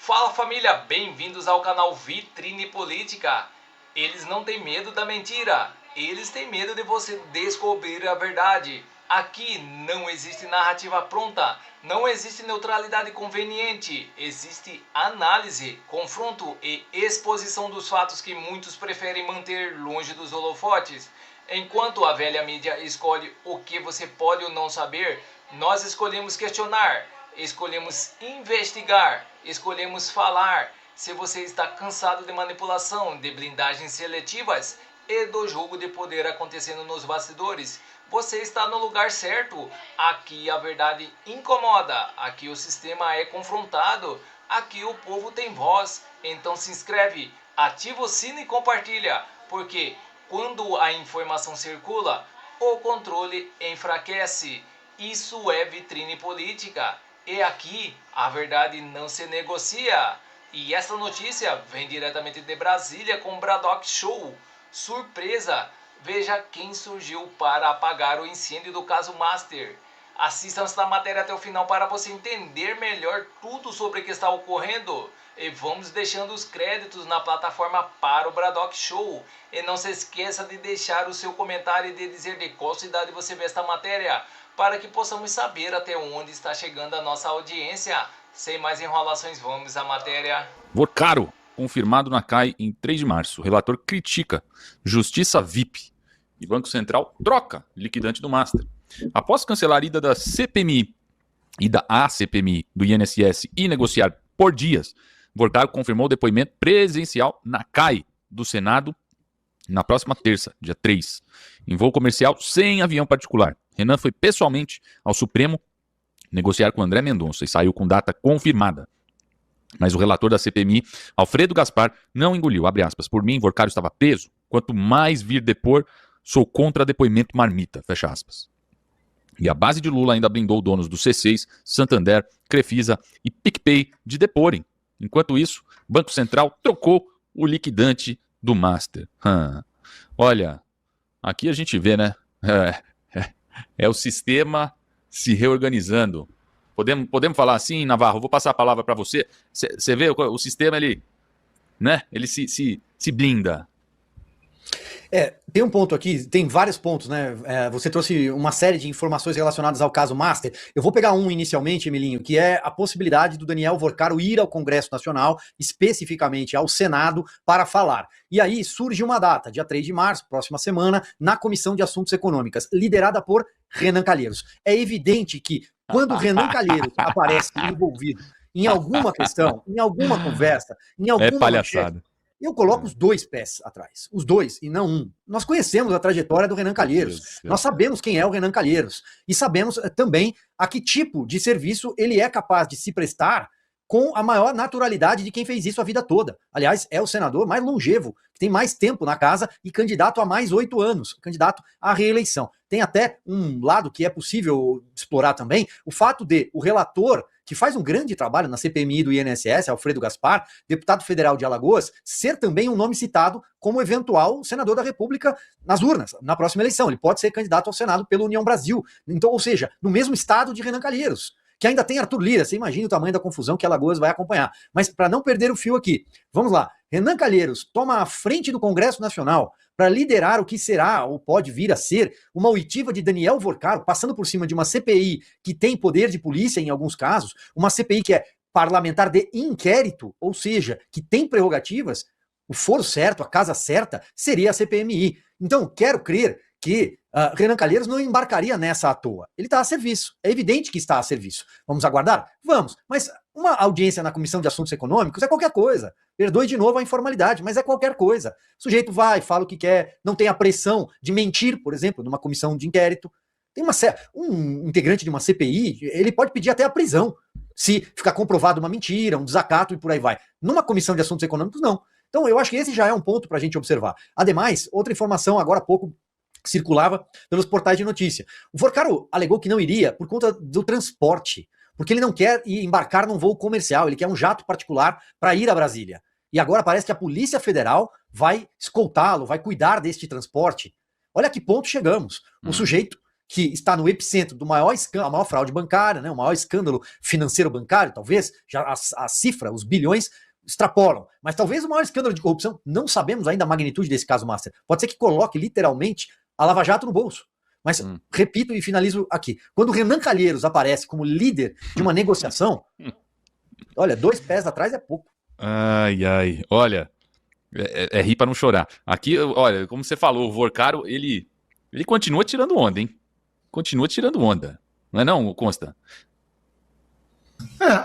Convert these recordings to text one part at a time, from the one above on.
Fala família, bem-vindos ao canal Vitrine Política. Eles não têm medo da mentira, eles têm medo de você descobrir a verdade. Aqui não existe narrativa pronta, não existe neutralidade conveniente, existe análise, confronto e exposição dos fatos que muitos preferem manter longe dos holofotes. Enquanto a velha mídia escolhe o que você pode ou não saber, nós escolhemos questionar. Escolhemos investigar, escolhemos falar. Se você está cansado de manipulação, de blindagens seletivas e do jogo de poder acontecendo nos bastidores, você está no lugar certo. Aqui a verdade incomoda, aqui o sistema é confrontado, aqui o povo tem voz. Então se inscreve, ativa o sino e compartilha, porque quando a informação circula, o controle enfraquece. Isso é vitrine política. E aqui a verdade não se negocia. E essa notícia vem diretamente de Brasília com Braddock Show. Surpresa! Veja quem surgiu para apagar o incêndio do caso Master. Assista esta matéria até o final para você entender melhor tudo sobre o que está ocorrendo. E vamos deixando os créditos na plataforma para o Braddock Show. E não se esqueça de deixar o seu comentário e de dizer de qual cidade você vê esta matéria, para que possamos saber até onde está chegando a nossa audiência. Sem mais enrolações, vamos à matéria. Vorcaro, confirmado na CAI em 3 de março. O relator critica Justiça VIP e Banco Central troca liquidante do Master. Após cancelar a ida da CPMI e da ACPMI do INSS e negociar por dias, Vorcaro confirmou o depoimento presencial na CAI do Senado na próxima terça, dia 3, em voo comercial sem avião particular. Renan foi pessoalmente ao Supremo negociar com André Mendonça e saiu com data confirmada. Mas o relator da CPMI, Alfredo Gaspar, não engoliu, abre aspas, por mim, Vorcaro estava preso, quanto mais vir depor, sou contra depoimento marmita, fecha aspas. E a base de Lula ainda blindou donos do C6, Santander, Crefisa e PicPay de deporem. Enquanto isso, Banco Central trocou o liquidante do Master. Olha, aqui a gente vê, né? É o sistema se reorganizando. Podemos falar assim, Navarro? Vou passar a palavra para você. Você vê o sistema, ele se blinda. Tem um ponto aqui, tem vários pontos, né? Você trouxe uma série de informações relacionadas ao caso Master. Eu vou pegar um inicialmente, Emilinho, que é a possibilidade do Daniel Vorcaro ir ao Congresso Nacional, especificamente ao Senado, para falar. E aí surge uma data, dia 3 de março, próxima semana, na Comissão de Assuntos Econômicos, liderada por Renan Calheiros. É evidente que quando Renan Calheiros aparece envolvido em alguma questão, em alguma conversa, em alguma palhaçada. manchete, eu coloco os dois pés atrás, os dois e não um. Nós conhecemos a trajetória do Renan Calheiros, nós sabemos quem é o Renan Calheiros e sabemos também a que tipo de serviço ele é capaz de se prestar com a maior naturalidade de quem fez isso a vida toda. Aliás, é o senador mais longevo, que tem mais tempo na casa e candidato a mais 8 anos, candidato à reeleição. Tem até um lado que é possível explorar também, o fato de o relator, que faz um grande trabalho na CPMI do INSS, Alfredo Gaspar, deputado federal de Alagoas, ser também um nome citado como eventual senador da República nas urnas, na próxima eleição. Ele pode ser candidato ao Senado pela União Brasil. Então, ou seja, no mesmo estado de Renan Calheiros, que ainda tem Arthur Lira. Você imagina o tamanho da confusão que Alagoas vai acompanhar. Mas para não perder o fio aqui, vamos lá. Renan Calheiros toma a frente do Congresso Nacional para liderar o que será, ou pode vir a ser, uma oitiva de Daniel Vorcaro, passando por cima de uma CPI que tem poder de polícia em alguns casos, uma CPI que é parlamentar de inquérito, ou seja, que tem prerrogativas. O foro certo, a casa certa, seria a CPMI. Então, quero crer que Renan Calheiros não embarcaria nessa à toa. Ele está a serviço. É evidente que está a serviço. Vamos aguardar? Vamos. Mas uma audiência na Comissão de Assuntos Econômicos é qualquer coisa. Perdoe de novo a informalidade, mas é qualquer coisa. O sujeito vai, fala o que quer, não tem a pressão de mentir, por exemplo, numa comissão de inquérito. Tem um integrante de uma CPI, ele pode pedir até a prisão, se ficar comprovado uma mentira, um desacato e por aí vai. Numa Comissão de Assuntos Econômicos, não. Então, eu acho que esse já é um ponto para a gente observar. Ademais, outra informação agora há pouco circulava pelos portais de notícia. O Vorcaro alegou que não iria por conta do transporte, porque ele não quer embarcar num voo comercial, ele quer um jato particular para ir a Brasília. E agora parece que a Polícia Federal vai escoltá-lo, vai cuidar deste transporte. Olha a que ponto chegamos. O sujeito que está no epicentro do maior escândalo, a maior fraude bancária, né, o maior escândalo financeiro bancário, talvez, já a cifra, os bilhões, extrapolam. Mas talvez o maior escândalo de corrupção, não sabemos ainda a magnitude desse caso Master. Pode ser que coloque literalmente a Lava Jato no bolso. Mas, repito e finalizo aqui, quando o Renan Calheiros aparece como líder de uma negociação, olha, 2 pés atrás é pouco. Ai, olha, é rir pra não chorar. Aqui, olha, como você falou, o Vorcaro, ele continua tirando onda, hein? Continua tirando onda. Não é não, Consta?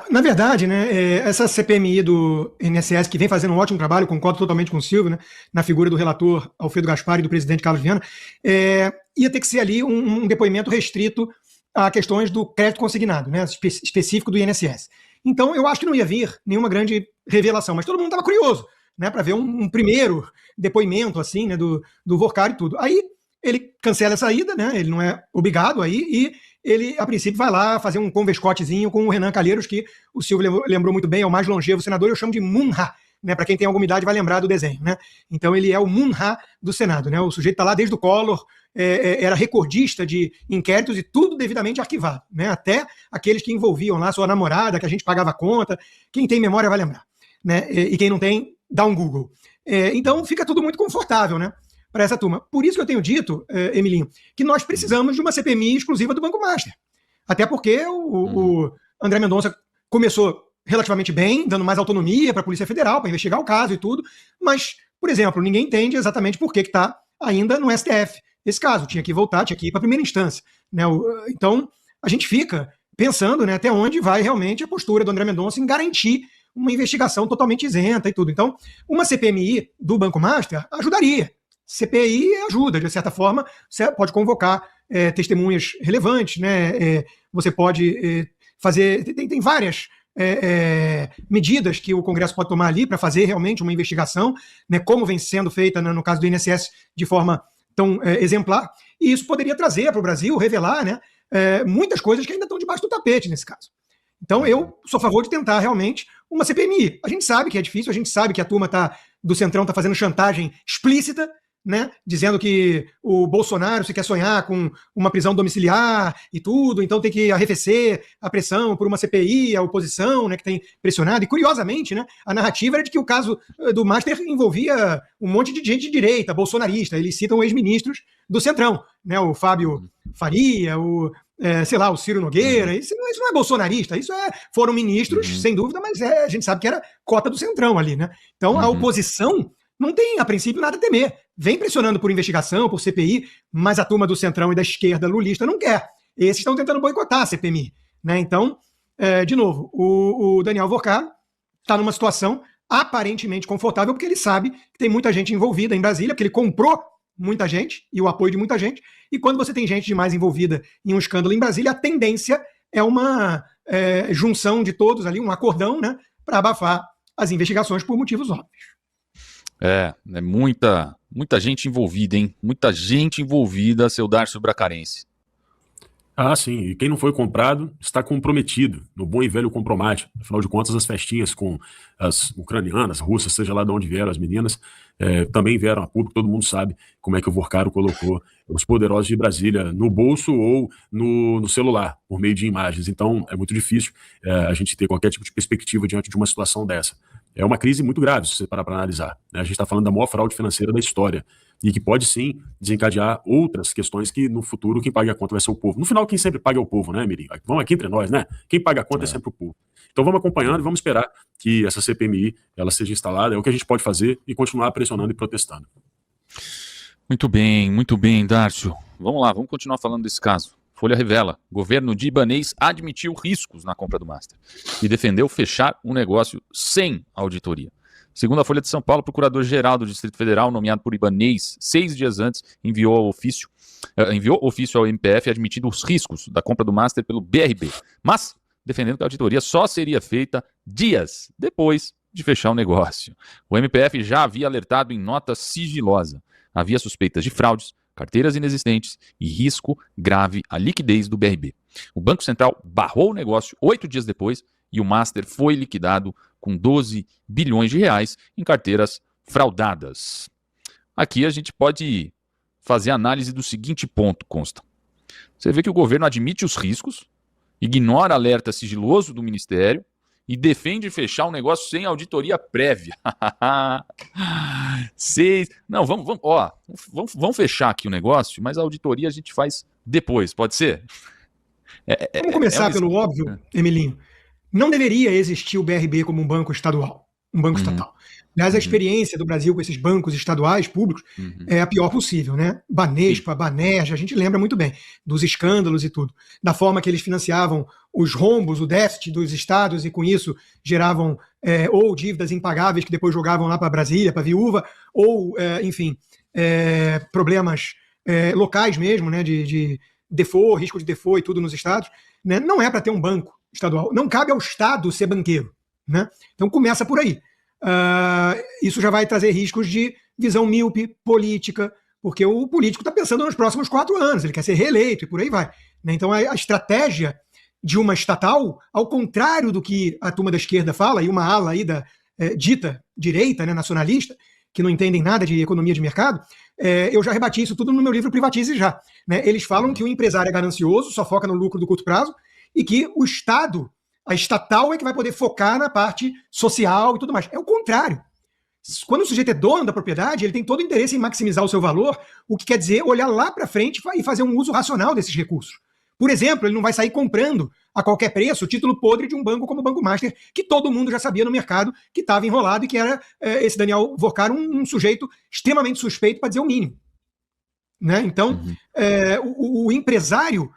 Na verdade, né, essa CPMI do INSS, que vem fazendo um ótimo trabalho, concordo totalmente com o Silvio, né, na figura do relator Alfredo Gaspar e do presidente Carlos Viana, ia ter que ser ali um depoimento restrito a questões do crédito consignado, né, específico do INSS. Então, eu acho que não ia vir nenhuma grande revelação, mas todo mundo estava curioso, né, para ver um primeiro depoimento assim, né, do Vorcaro e tudo. Aí ele cancela essa ida, né, ele não é obrigado aí, e ele, a princípio, vai lá fazer um converscotezinho com o Renan Calheiros, que o Silvio lembrou muito bem, é o mais longevo senador, eu chamo de Munha, né? Para quem tem alguma idade vai lembrar do desenho, né? Então ele é o Munha do Senado, né? O sujeito está lá desde o Collor, era recordista de inquéritos e tudo devidamente arquivado, né? Até aqueles que envolviam lá sua namorada, que a gente pagava conta, quem tem memória vai lembrar, né? E quem não tem, dá um Google. Então fica tudo muito confortável, né? Para essa turma. Por isso que eu tenho dito, Emilinho, que nós precisamos de uma CPMI exclusiva do Banco Master. Até porque o André Mendonça começou relativamente bem, dando mais autonomia para a Polícia Federal, para investigar o caso e tudo, mas, por exemplo, ninguém entende exatamente por que está ainda no STF. Esse caso tinha que voltar, tinha que ir para a primeira instância, né? Então, a gente fica pensando, né, até onde vai realmente a postura do André Mendonça em garantir uma investigação totalmente isenta e tudo. Então, uma CPMI do Banco Master ajudaria. CPI ajuda, de certa forma, você pode convocar testemunhas relevantes, né? Você pode fazer. Tem várias medidas que o Congresso pode tomar ali para fazer realmente uma investigação, né? Como vem sendo feita no caso do INSS de forma tão exemplar, e isso poderia trazer para o Brasil, revelar, né, muitas coisas que ainda estão debaixo do tapete nesse caso. Então, eu sou a favor de tentar realmente uma CPMI. A gente sabe que é difícil, a gente sabe que a turma do Centrão está fazendo chantagem explícita, né, dizendo que o Bolsonaro se quer sonhar com uma prisão domiciliar e tudo, então tem que arrefecer a pressão por uma CPI, a oposição, né, que tem pressionado. E curiosamente, né, a narrativa era de que o caso do Master envolvia um monte de gente de direita, bolsonarista. Eles citam ex-ministros do Centrão, né, o Fábio Faria, o Ciro Nogueira. Isso não é bolsonarista, foram ministros, sem dúvida, mas a gente sabe que era cota do Centrão ali, né? Então a oposição não tem, a princípio, nada a temer. Vem pressionando por investigação, por CPI, mas a turma do Centrão e da esquerda lulista não quer. Esses estão tentando boicotar a CPMI, né? Então, de novo, o Daniel Vorcaro está numa situação aparentemente confortável, porque ele sabe que tem muita gente envolvida em Brasília, porque ele comprou muita gente e o apoio de muita gente, e quando você tem gente demais envolvida em um escândalo em Brasília, a tendência é uma junção de todos ali, um acordão, né, para abafar as investigações por motivos óbvios. Muita gente envolvida, hein? Muita gente envolvida, seu Darcio Bracarense. Ah, sim. E quem não foi comprado está comprometido, no bom e velho compromate. Afinal de contas, as festinhas com as ucranianas, russas, seja lá de onde vieram as meninas, também vieram a público. Todo mundo sabe como é que o Vorcaro colocou os poderosos de Brasília no bolso ou no celular, por meio de imagens. Então, é muito difícil a gente ter qualquer tipo de perspectiva diante de uma situação dessa. É uma crise muito grave, se você parar para analisar, né? A gente está falando da maior fraude financeira da história e que pode sim desencadear outras questões que no futuro quem paga a conta vai ser o povo. No final, quem sempre paga é o povo, né, Mirim? Vamos aqui entre nós, né? Quem paga a conta é sempre o povo. Então vamos acompanhando e vamos esperar que essa CPMI ela seja instalada. É o que a gente pode fazer e continuar pressionando e protestando. Muito bem, Darcio. Vamos lá, vamos continuar falando desse caso. Folha revela, governo de Ibanez admitiu riscos na compra do Master e defendeu fechar um negócio sem auditoria. Segundo a Folha de São Paulo, o procurador-geral do Distrito Federal, nomeado por Ibanez 6 dias antes, enviou ofício ao MPF admitindo os riscos da compra do Master pelo BRB, mas defendendo que a auditoria só seria feita dias depois de fechar o negócio. O MPF já havia alertado em nota sigilosa. Havia suspeitas de fraudes, carteiras inexistentes e risco grave à liquidez do BRB. O Banco Central barrou o negócio 8 dias depois e o Master foi liquidado com 12 bilhões de reais em carteiras fraudadas. Aqui a gente pode fazer análise do seguinte ponto, Consta. Você vê que o governo admite os riscos, ignora alerta sigiloso do Ministério e defende fechar um negócio sem auditoria prévia. Não, vamos fechar aqui o negócio, mas a auditoria a gente faz depois, pode ser? Vamos começar pelo óbvio, Emilinho. Não deveria existir o BRB como um banco estadual, um banco estatal. Aliás, a experiência do Brasil com esses bancos estaduais públicos é a pior possível, né? Banespa, Banerj, a gente lembra muito bem dos escândalos e tudo, da forma que eles financiavam os rombos, o déficit dos estados e com isso geravam ou dívidas impagáveis que depois jogavam lá para Brasília, para viúva, ou, enfim, problemas locais mesmo, né? De default, risco de default e tudo nos estados, né? Não é para ter um banco estadual, não cabe ao Estado ser banqueiro, né? Então começa por aí. Isso já vai trazer riscos de visão míope política, porque o político está pensando nos próximos 4 anos, ele quer ser reeleito e por aí vai, né? Então a estratégia de uma estatal, ao contrário do que a turma da esquerda fala, e uma ala aí da dita direita, né, nacionalista, que não entendem nada de economia de mercado, eu já rebati isso tudo no meu livro Privatize Já, né? Eles falam que o empresário é ganancioso, só foca no lucro do curto prazo, e que o Estado, a estatal, é que vai poder focar na parte social e tudo mais. É o contrário. Quando o sujeito é dono da propriedade, ele tem todo o interesse em maximizar o seu valor, o que quer dizer olhar lá para frente e fazer um uso racional desses recursos. Por exemplo, ele não vai sair comprando a qualquer preço o título podre de um banco como o Banco Master, que todo mundo já sabia no mercado que estava enrolado e que era esse Daniel Vorcar um sujeito extremamente suspeito, para dizer o mínimo. Né? Então, o empresário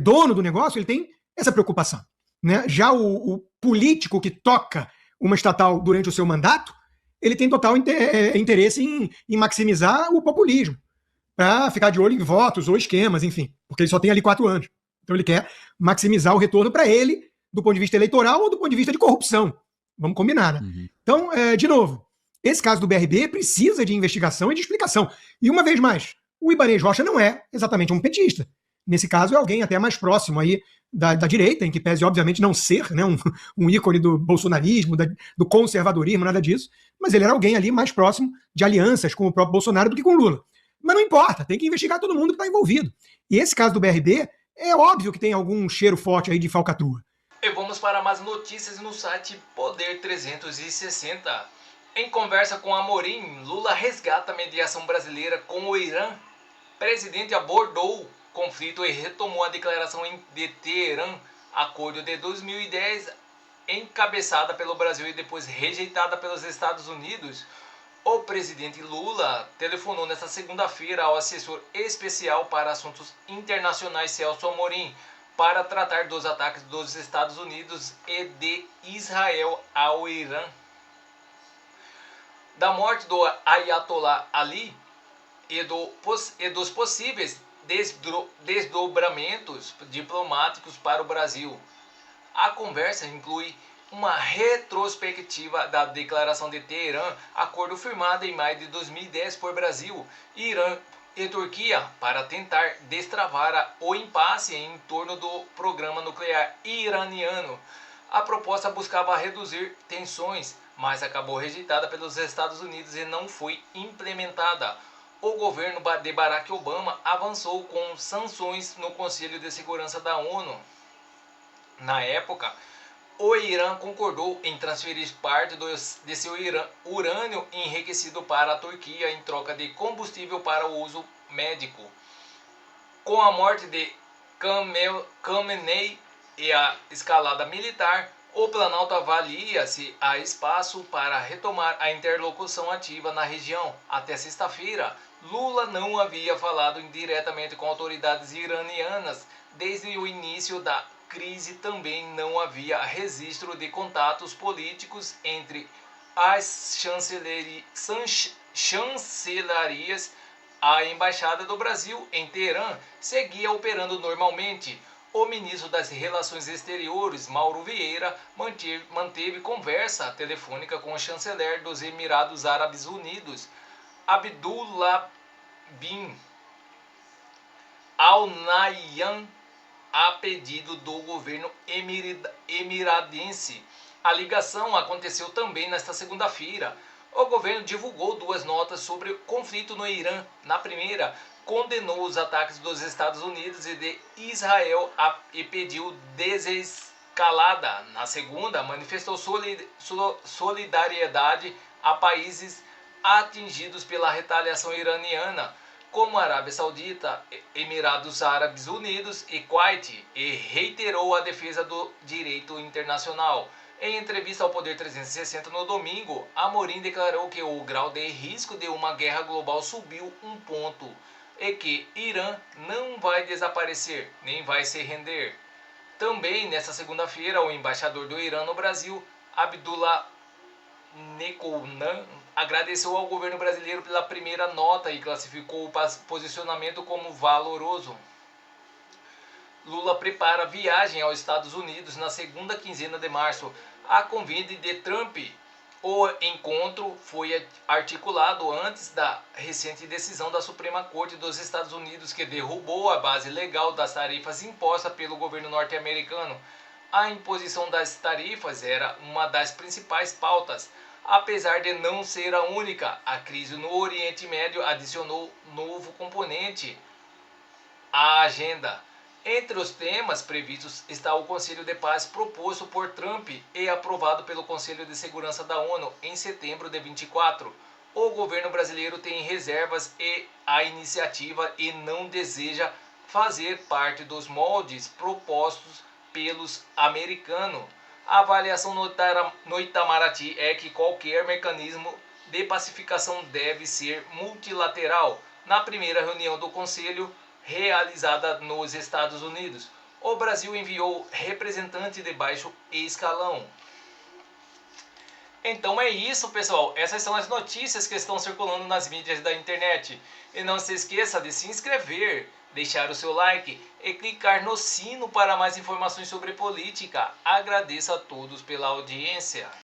dono do negócio, ele tem essa preocupação. Né? Já o político que toca uma estatal durante o seu mandato, ele tem total interesse em maximizar o populismo, para ficar de olho em votos ou esquemas, enfim, porque ele só tem ali 4 anos. Então ele quer maximizar o retorno para ele, do ponto de vista eleitoral ou do ponto de vista de corrupção. Vamos combinar, né? Então, de novo, esse caso do BRB precisa de investigação e de explicação. E uma vez mais, o Ibanez Rocha não é exatamente um petista. Nesse caso, é alguém até mais próximo aí da direita, em que pese, obviamente, não ser, né, um ícone do bolsonarismo, do conservadorismo, nada disso, mas ele era alguém ali mais próximo de alianças com o próprio Bolsonaro do que com o Lula. Mas não importa, tem que investigar todo mundo que está envolvido. E esse caso do BRB, é óbvio que tem algum cheiro forte aí de falcatrua. E vamos para mais notícias no site Poder 360. Em conversa com Amorim, Lula resgata a mediação brasileira com o Irã. Presidente abordou conflito e retomou a declaração de Teherã, acordo de 2010, encabeçada pelo Brasil e depois rejeitada pelos Estados Unidos. O presidente Lula telefonou nesta segunda-feira ao assessor especial para assuntos internacionais Celso Amorim para tratar dos ataques dos Estados Unidos e de Israel ao Irã. Da morte do Ayatollah Ali e dos possíveis desdobramentos diplomáticos para o Brasil. A conversa inclui uma retrospectiva da declaração de Teherã, acordo firmado em maio de 2010 por Brasil, Irã e Turquia, para tentar destravar o impasse em torno do programa nuclear iraniano. A proposta buscava reduzir tensões, mas acabou rejeitada pelos Estados Unidos e não foi implementada. O governo de Barack Obama avançou com sanções no Conselho de Segurança da ONU. Na época, o Irã concordou em transferir parte de seu urânio enriquecido para a Turquia em troca de combustível para o uso médico. Com a morte de Khamenei e a escalada militar, o Planalto avalia se há espaço para retomar a interlocução ativa na região. Até sexta-feira, Lula não havia falado diretamente com autoridades iranianas. Desde o início da crise também não havia registro de contatos políticos entre as chancelarias. A Embaixada do Brasil em Teherã seguia operando normalmente. O ministro das Relações Exteriores, Mauro Vieira, manteve conversa telefônica com o chanceler dos Emirados Árabes Unidos, Abdullah bin Al-Nahyan, a pedido do governo emiradense. A ligação aconteceu também nesta segunda-feira. O governo divulgou 2 notas sobre o conflito no Irã. Na primeira, condenou os ataques dos Estados Unidos e de Israel e pediu desescalada. Na segunda, manifestou solidariedade a países atingidos pela retaliação iraniana, como Arábia Saudita, Emirados Árabes Unidos e Kuwait, e reiterou a defesa do direito internacional. Em entrevista ao Poder 360 no domingo, Amorim declarou que o grau de risco de uma guerra global subiu um ponto e que Irã não vai desaparecer, nem vai se render. Também, nesta segunda-feira, o embaixador do Irã no Brasil, Abdullah Nekounan, agradeceu ao governo brasileiro pela primeira nota e classificou o posicionamento como valoroso. Lula prepara viagem aos Estados Unidos na segunda quinzena de março, a convite de Trump. O encontro foi articulado antes da recente decisão da Suprema Corte dos Estados Unidos, que derrubou a base legal das tarifas impostas pelo governo norte-americano. A imposição das tarifas era uma das principais pautas. Apesar de não ser a única, a crise no Oriente Médio adicionou novo componente à agenda. Entre os temas previstos está o Conselho de Paz proposto por Trump e aprovado pelo Conselho de Segurança da ONU em setembro de 24. O governo brasileiro tem reservas à iniciativa e não deseja fazer parte dos moldes propostos pelos americanos. A avaliação no Itamaraty é que qualquer mecanismo de pacificação deve ser multilateral. Na primeira reunião do Conselho, realizada nos Estados Unidos, o Brasil enviou representante de baixo escalão. Então é isso, pessoal. Essas são as notícias que estão circulando nas mídias da internet. E não se esqueça de se inscrever, deixar o seu like e clicar no sino para mais informações sobre política. Agradeço a todos pela audiência.